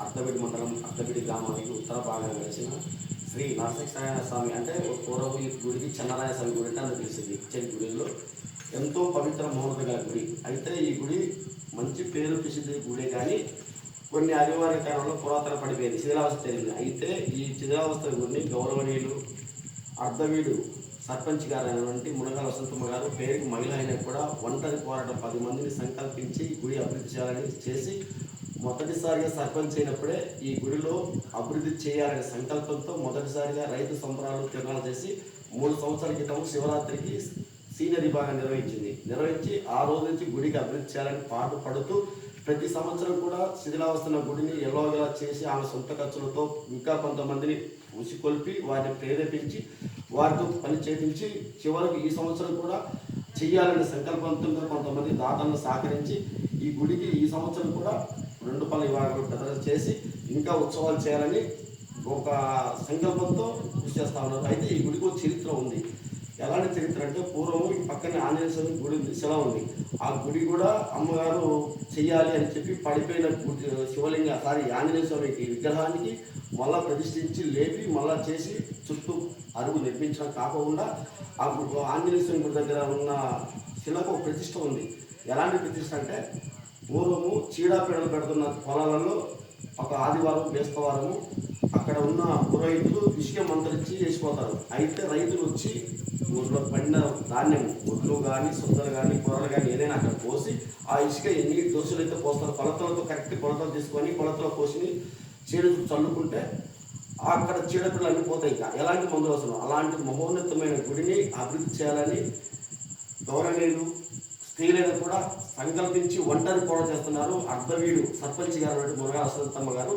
అర్ధబిడి మండలం అర్ధబిడి గ్రామానికి ఉత్తర భాగం వెలిసిన శ్రీ నరసింహనారాయణ స్వామి అంటే పూర్వం ఈ గుడికి చెన్నరాయ స్వామి గుడి అంటే అని తెలిసింది. ఇచ్చని గుడిలో ఎంతో పవిత్ర మహోన్నత గల గుడి. అయితే ఈ గుడి మంచి పేరు ప్రసిద్ధి గుడే కానీ కొన్ని అనివార్య కారణంలో పురాతన పడిపోయింది, శిథిలావస్థ జరిగింది. అయితే ఈ శిథిలావస్థ గుడిని గౌరవనీయులు అర్ధవీడు సర్పంచ్ గారు అయినటువంటి మునగాల వసంతమ్మ గారు పేరుకి మహిళ అయినా కూడా ఒంటరి పోరాటం 10 మందిని సంకల్పించి గుడి అభివృద్ధి చేయాలని చేసి మొదటిసారిగా సర్పంచ్ అయినప్పుడే ఈ గుడిలో అభివృద్ధి చేయాలనే సంకల్పంతో మొదటిసారిగా రైతు సంబరాలు తిరణాలు చేసి 3 సంవత్సరాల క్రితం శివరాత్రికి సీనియర్ విభాగం నిర్వహించి ఆ రోజు నుంచి గుడికి అభివృద్ధి చేయాలని పడుతూ ప్రతి సంవత్సరం కూడా శిథిలావస్థ గుడిని ఎలాగలా చేసి ఆమె సొంత ఖర్చులతో ఇంకా కొంతమందిని ఉసికొల్పి వారిని ప్రేరేపించి వారితో పని చేయించి చివరికి ఈ సంవత్సరం కూడా చెయ్యాలనే సంకల్పంతో కొంతమంది దాతలను సహకరించి ఈ గుడికి ఈ సంవత్సరం కూడా 2 పనుల విభాగాలు ప్రదర్శన చేసి ఇంకా ఉత్సవాలు చేయాలని ఒక సంకల్పంతో కృషి చేస్తూ ఉన్నారు. అయితే ఈ గుడికి ఒక చరిత్ర ఉంది. ఎలాంటి చరిత్ర అంటే పూర్వం ఈ పక్కనే ఆంజనేయ స్వామి గుడి శిల ఉంది. ఆ గుడి కూడా అమ్మగారు చెయ్యాలి అని చెప్పి పడిపోయిన శివలింగ ఆంజనేయ స్వామికి విగ్రహానికి మళ్ళా ప్రతిష్ఠించి లేపి మళ్ళా చేసి చుట్టూ అరుగు నిర్మించడం కాకుండా ఆ ఆంజనేయ స్వామి గుడి దగ్గర ఉన్న శిలకు ఒక ప్రతిష్ఠ ఉంది. ఎలాంటి ప్రతిష్ఠ అంటే పూర్వము చీడాపీడలు పెడుతున్న పొలాలలో ఒక ఆదివారం బేస్తవారము అక్కడ ఉన్న పురోహితులు ఇసుక మంత్రించి వేసిపోతారు. అయితే రైతులు వచ్చి ఊళ్ళో పండిన ధాన్యం ఒడ్లు కానీ సుద్దలు కానీ కూరలు కానీ ఏదైనా అక్కడ పోసి ఆ ఇసుక ఎన్ని దోషులు అయితే పోస్తారు కొలతలతో కరెక్ట్ కొలతలు తీసుకొని కొలతలో పోసి చీడకు చల్లుకుంటే అక్కడ చీడపిల్లలు అన్ని పోతాయి. ఇంకా ఎలాంటి మందులు అవసరం. అలాంటి మహోన్నతమైన గుడిని అభివృద్ధి చేయాలని గౌరవనీయులు స్త్రీలను కూడా సంకల్పించి ఒంటరి పోవడం చేస్తున్నారు. అర్ధవీడు సర్పంచ్ గారు మునగాల వసంతమ్మ గారు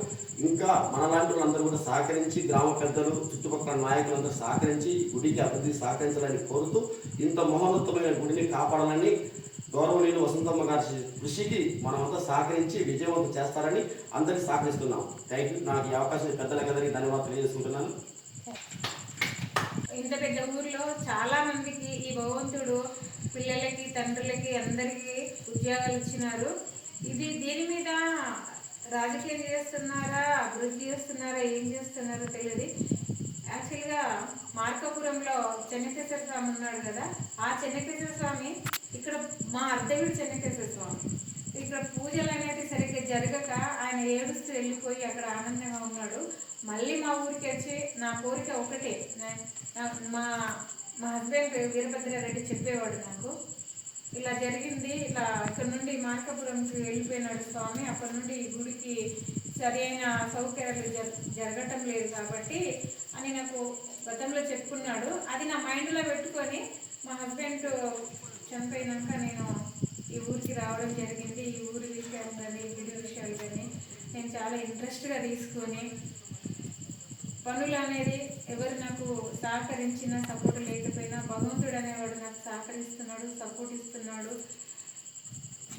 ఇంకా మనలాంటి వాళ్ళందరూ కూడా సహకరించి గ్రామ పెద్దలు చుట్టుపక్కల నాయకులందరూ సహకరించి గుడికి అభివృద్ధి సహకరించాలని కోరుతూ ఇంత మహోన్నతమైన గుడిని కాపాడాలని గౌరవనీయులు వసంతమ్మ గారి కృషికి మనమంతా సహకరించి విజయవంతం చేస్తారని అందరికీ సహకరిస్తున్నాం. Thank you. నాకు ఈ అవకాశం పెద్దలందరికీ ధన్యవాదాలు తెలియజేసుకుంటున్నాను. ఇంత పెద్ద ఊర్లో చాలా మందికి ఈ భగవంతుడు పిల్లలకి తండ్రులకి అందరికీ ఉద్యోగాలు ఇచ్చినారు. దీని మీద రాజకీయం చేస్తున్నారా అభివృద్ధి చేస్తున్నారా ఏం చేస్తున్నారో తెలియదు. యాక్చువల్గా మార్కాపురంలో చెన్నకేశ్వర స్వామి ఉన్నాడు కదా, ఆ చెన్నకేశ్వర స్వామి ఇక్కడ మా అర్ధవీడు చెన్నకేశ్వర స్వామి ఇక్కడ పూజలు అనేది సరిగ్గా జరగక ఆయన ఏడుస్తూ వెళ్ళిపోయి అక్కడ ఆనందంగా ఉన్నాడు. మళ్ళీ మా ఊరికి వచ్చి నా కోరిక ఒకటే, మా హస్బెండ్ వీరభద్రారెడ్డి చెప్పేవాడు నాకు, ఇలా జరిగింది, ఇలా ఇక్కడ నుండి మార్కాపురంకి వెళ్ళిపోయినాడు స్వామి, అప్పటి నుండి ఈ గుడికి సరైన సౌకర్యాలు జరగటం లేదు కాబట్టి అని నాకు గతంలో చెప్పుకున్నాడు. అది నా మైండ్లో పెట్టుకొని మా హస్బెండ్ చనిపోయినాక నేను ఈ ఊరికి రావడం జరిగింది. ఈ ఊరి విషయాలు కానీ గుడి విషయాలు కానీ నేను చాలా ఇంట్రెస్ట్గా తీసుకొని పనులు అనేది ఎవరు నాకు సహకరించినా సపోర్ట్ లేకపోయినా భగవంతుడు అనేవాడు నాకు సహకరిస్తున్నాడు, సపోర్ట్ ఇస్తున్నాడు.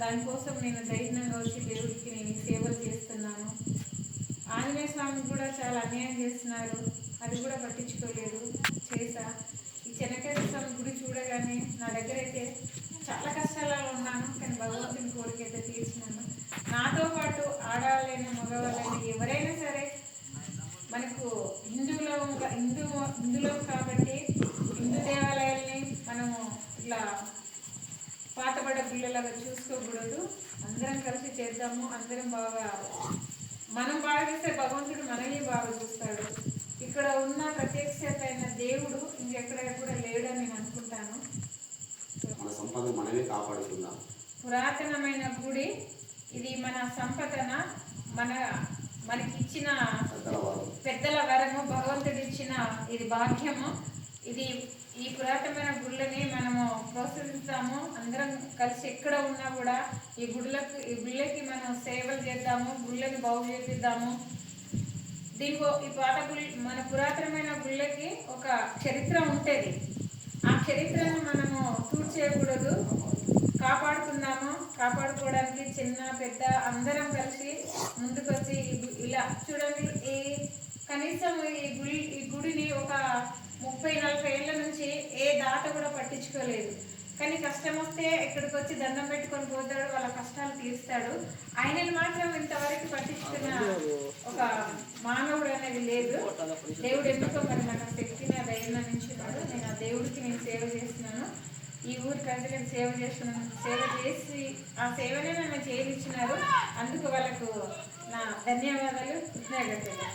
దానికోసం నేను ధైర్యంగా వచ్చి దేవుడికి నేను సేవలు చేస్తున్నాను. ఆంజనేయ స్వామికి కూడా చాలా అన్యాయం చేస్తున్నారు, అది కూడా పట్టించుకోలేదు చేసా. ఈ చెన్నకేశ్వర స్వామి గుడి చూడగానే నా దగ్గర అయితే చాలా కష్టాలలో ఉన్నాను, కానీ భగవంతుని కోరికైతే తీర్చినాను. నాతో పాటు ఆడవాళ్ళైనా మగవాళ్ళైనా ఎవరైనా సరే మనకు హిందువులో కాబట్టి హిందూ దేవాలయాల్ని మనము ఇట్లా పాతబడ్డ పిల్లలాగా చూసుకోకూడదు. అందరం కలిసి చేద్దాము. అందరం మనం బాగా చేస్తే భగవంతుడు మనల్ని బాగా చూస్తాడు. ఇక్కడ ఉన్న ప్రత్యక్షత అయిన దేవుడు ఇంకెక్కడ కూడా లేడని నేను అనుకుంటాను. మన సంపద మనమే కాపాడుకుందాం. పురాతనమైన గుడి ఇది, మన సంపదన మనకి ఇచ్చిన పెద్దల వరము, భగవంతుడు ఇచ్చిన ఇది భాగ్యము. ఈ పురాతనమైన గుళ్ళని మనము ప్రోత్సహిస్తాము. అందరం కలిసి ఎక్కడ ఉన్నా కూడా ఈ గుళ్ళకి మనం సేవలు చేద్దాము, గుళ్ళని బాగు చేద్దాము. మన పురాతనమైన గుళ్ళకి ఒక చరిత్ర ఉంటుంది. ఆ చరిత్రను మనము చేయకూడదు, కాపాడుకోవడానికి చిన్న పెద్ద అందరం కలిసి ముందుకొచ్చి ఇలా చూడండి. కనీసం ఈ గుడిని ఒక 30-40 ఏళ్ళ నుంచి ఏ దాత కూడా పట్టించుకోలేదు. కానీ కష్టం వస్తే ఇక్కడికి వచ్చి దండం పెట్టుకొని పోతాడు, వాళ్ళ కష్టాలు తీరుస్తాడు. ఆయనను మాత్రం ఇంతవరకు పట్టించుకున్న మానవుడు అనేది లేదు. దేవుడు ఎందుకో మరి నాకు ఆ శక్తిని ఆ ధైర్యం అందించినాడు. నేను ఆ దేవుడికి నేను సేవ చేస్తున్నాను. ఈ ఊరి ప్రజలకు సేవ చేస్తున్నాను. సేవ చేసి ఆ సేవనే నన్ను చేయనిచ్చినారు. అందుకు వాళ్ళకు నా ధన్యవాదాలు, కృతజ్ఞతలు.